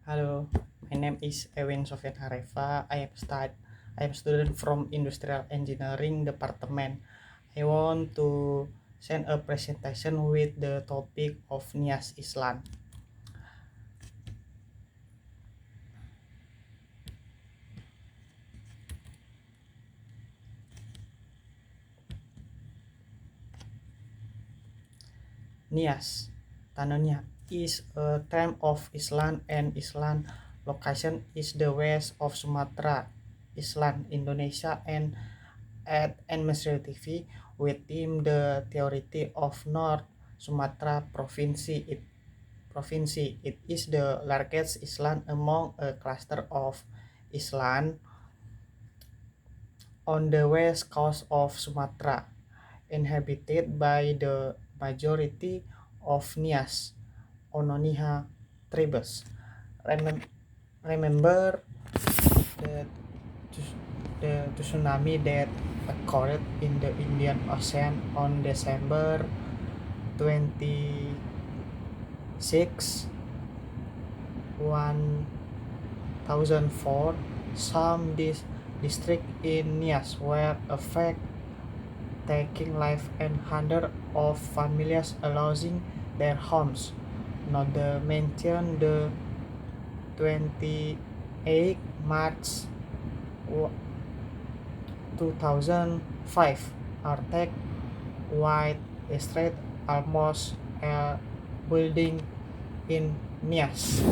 Hello, my name is Ewin Sofian Harefa. I am student from Industrial Engineering Department. I want to send a presentation with the topic of Nias Islam. Nias, Tanonia, is a term of Islam, and Islam location is the west of Sumatra, Islam, Indonesia, and at administratively within the territory of North Sumatra province. It is the largest island among a cluster of islands on the west coast of Sumatra, inhabited by the majority of Nias Ononiha tribes. Remem- Remember the, the tsunami that occurred in the Indian Ocean on December 26, 1004. Some districts in Nias were affected, taking life and hundreds of families losing their homes. Not to mention the 28 March 2005 earthquake white destroyed almost a building in Nias.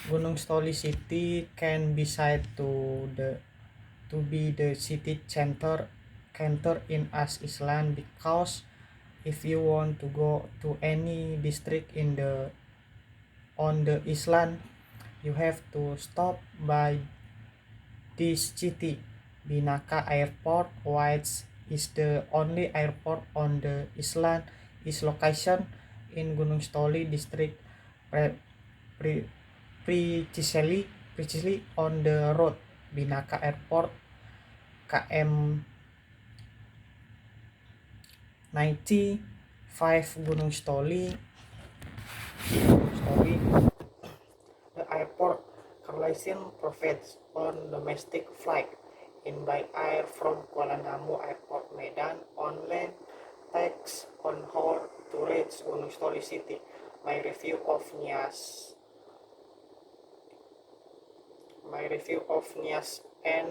Gunung Stoli City can be said to be the city center in As Island, because if you want to go to any district on the island, you have to stop by this city. Binaka Airport, which is the only airport on the island, is location in Gunung Stoli district, pre- pre- precisely on the road Binaka Airport KM 95 Gunung Stoli. The airport Carlisle provides on domestic flight in by air from Kuala Namu Airport Medan on land takes on hold to reach Gunung Stoli City. My review of Nias and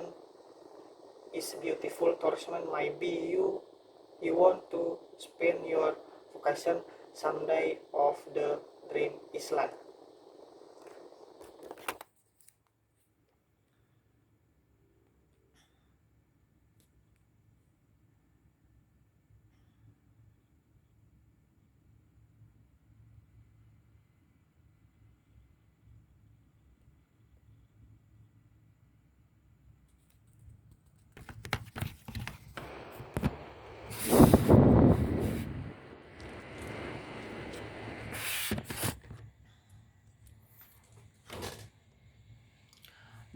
is beautiful tourism. Maybe you want to spend your vacation someday of the dream island.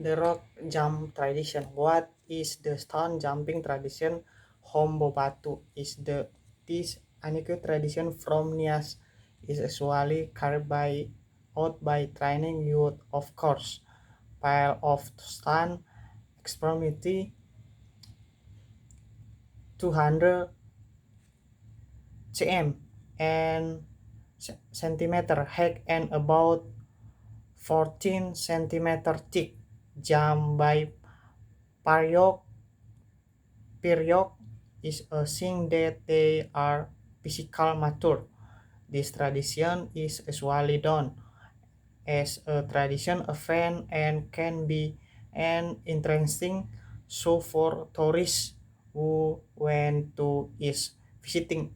The rock jump tradition. What is the stone jumping tradition? Hombo Batu is this unique tradition from Nias is usually carried out by training youth, of course. Pile of stone extremity 200 cm and centimeter height and about 14 centimeter thick. Jump by Paryok period is a sign that they are physical mature. This tradition is usually done as a tradition event and can be an interesting show for tourists who went to is visiting.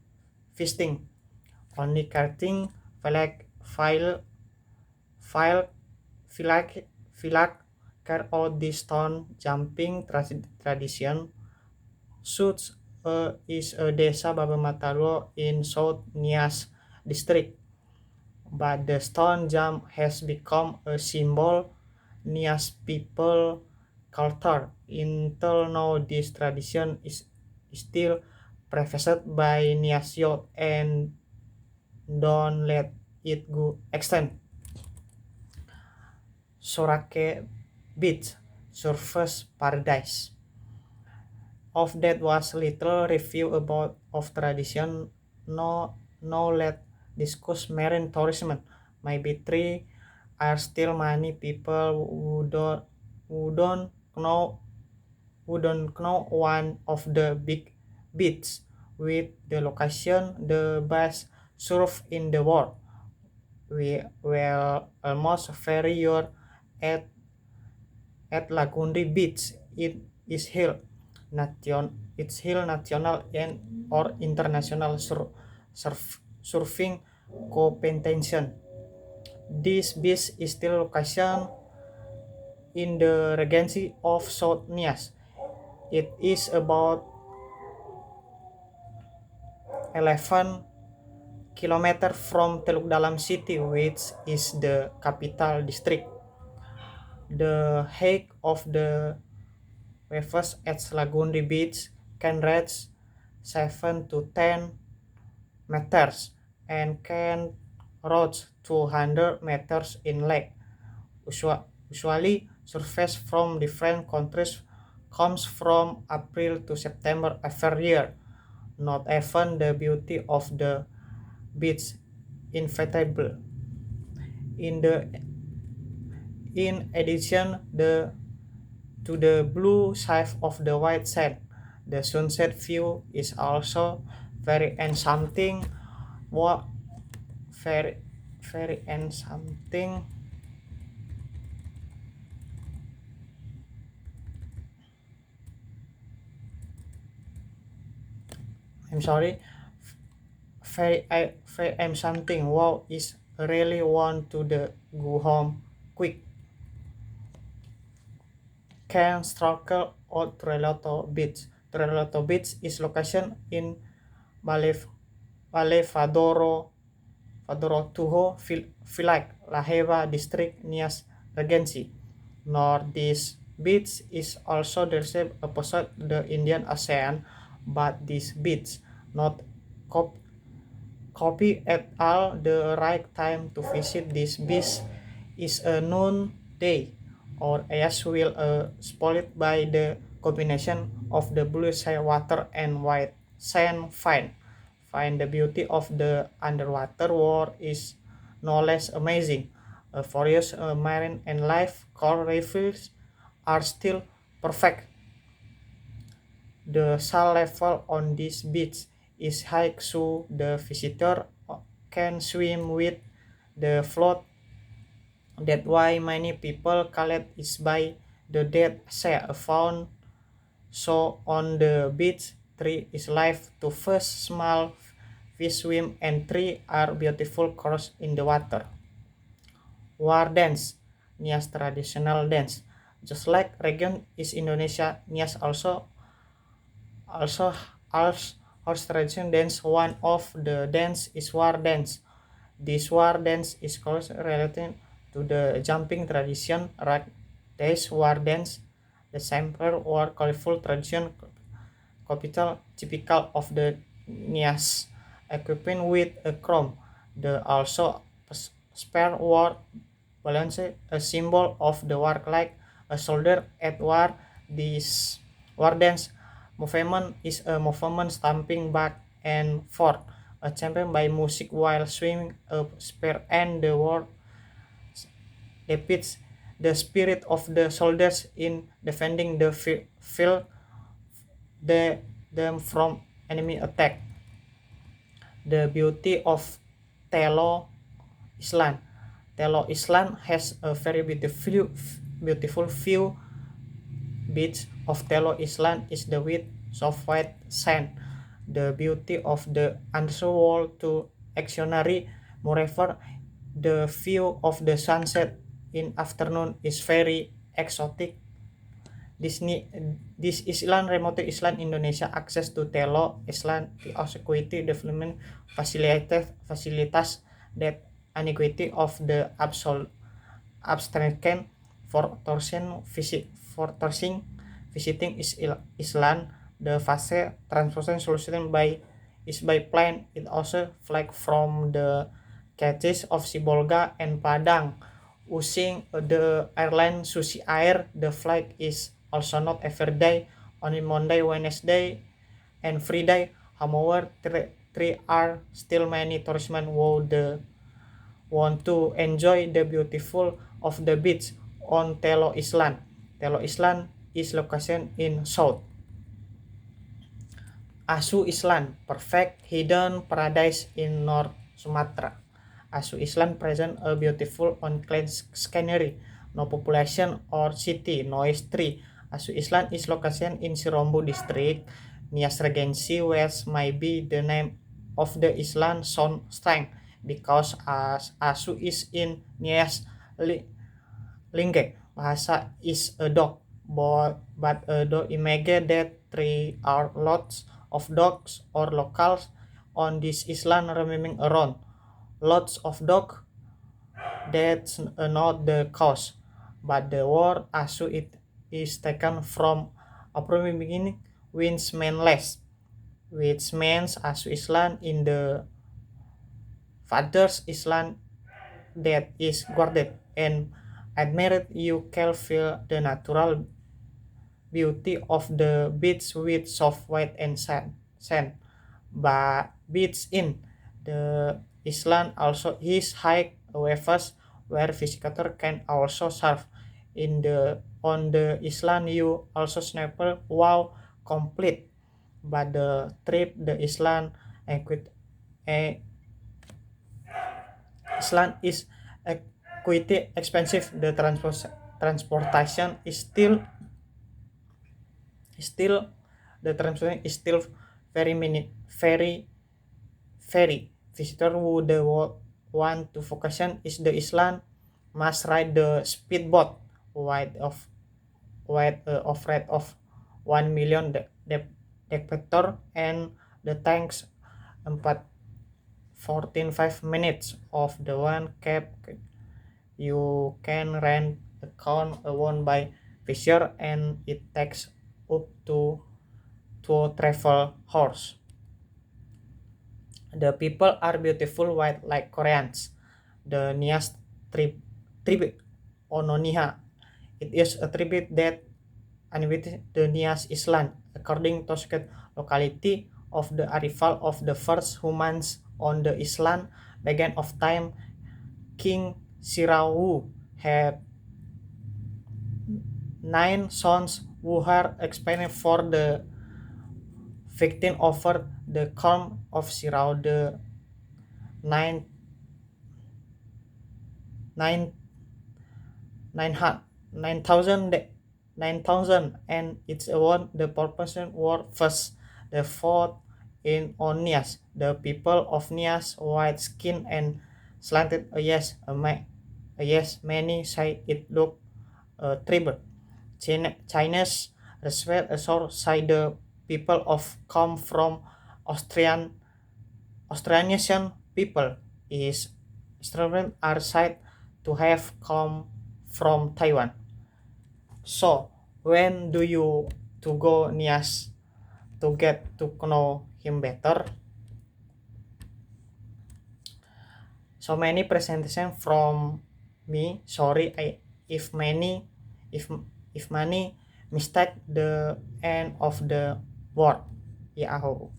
Only carting file file flag care out this stone jumping tradition. Such is a desa Babamataro in South Nias district, but the stone jump has become a symbol Nias people culture. Until now, this tradition is still practiced by Nias youth and don't let it go extend. Sorake Beach, Surfers Paradise. Of that was little review about of tradition. No let discuss marine tourism. Maybe three are still many people who don't know one of the big beaches with the location the best surf in the world. We will almost ferry your at Lagundi Beach. It is hill national and or international surfing competition. This beach is still location in the Regency of South Nias. It is about 11 kilometers from Teluk Dalam city, which is the capital district. The height of the waves at Lagundi Beach can reach 7 to 10 meters and can reach 200 meters in lake. Usually, surface from different countries comes from April to September every year. Not even the beauty of the beach inevitable. In addition to the blue side of the white sand, the sunset view is also very enchanting. What very enchanting. I'm sorry. Very enchanting. Wow, is really want to the go home quick. Can stroke or Trelato Beach. Trelato Beach is location in Valle Fadoro Tuho Village, La Heva district Nias Regency. North this beach is also the same opposite the Indian Ocean, but this beach not copy at all. The right time to visit this beach is a noon day, or as will spoiled by the combination of the blue sea water and white sand fine. The beauty of the underwater world is no less amazing. Various marine and life coral reefs are still perfect. The salt level on this beach is high, so the visitor can swim with the float. That's why many people call it is by the dead sea found so on the beach. Three is life to first small fish swim and three are beautiful corals in the water. War dance, Nias traditional dance. Just like region is Indonesia, Nias also horse tradition dance. One of the dance is war dance. This war dance is close related to the jumping tradition. Right, this war dance, the simple or colorful tradition, capital typical of the Nias, equipped with a chrome. The also spare war balance, a symbol of the war like a soldier at war. This war dance movement is a movement stamping back and forth, accompanied by music while swinging a spear, and the war depicts the spirit of the soldiers in defending the field them from enemy attack. The beauty of Telo Island. Telo Island has a very beautiful view. Beach of Telo Island is the with soft white sand. The beauty of the underworld to extraordinary. Moreover, the view of the sunset in afternoon is very exotic. This island, remote island Indonesia, access to Telo Island, the security development facilities that anxiety of the abstraction for tourism visiting island. The fast transportation solution by plane. It also flight from the catches of Sibolga and Padang. Using the airline Susi Air, the flight is also not every day, only Monday, Wednesday, and Friday. However, three are still many tourism want to enjoy the beautiful of the beach on Telo Island. Telo Island is located in south. Asu Island, perfect hidden paradise in North Sumatra. Asu Island presents a beautiful unclean scenery, no population or city, noise tree. Asu Island is located in Sirombo district. Nias Regency West might be the name of the island sound strength because as Asu is in Nias Lingge. Bahasa is a dog, but a dog imagine that three are lots of dogs or locals on this island roaming around. Lots of dogs, that's not the cause, but the word asu it is taken from a beginning means manless, which means asu island in the father's island that is guarded and admired. You can feel the natural beauty of the beach with soft white and sand. But beach in the island also is high waves where visitors can also surf. In the on the island you also snorkel wow complete. But the trip the island island is quite expensive. The transportation is still the transportation is still very visitor who the want to vacation is the island must ride the speedboat of rate of 1 million hectare and the tanks 5 minutes of the one cap. You can rent a car owned by Fisher and it takes up to 2 travel hours. The people are beautiful white like Koreans. The Nias tribute Ononiha. It is a tribute that inhabited the Nias Island. According to the locality of the arrival of the first humans on the island began of time, King Sirawu had 9 sons who were expected for the victim over the crown of Sirau. The 9 9,000 and it's one the proportion were first the fourth in on Nias. The people of Nias white skin and slanted yes many say it look tribal. Chinese respect also say the people of come from Australian people is Australian are said to have come from Taiwan. So when do you to go Nias to get to know him better? So many presentation from me. Sorry, if many if many mistake the end of the word. Yahoo.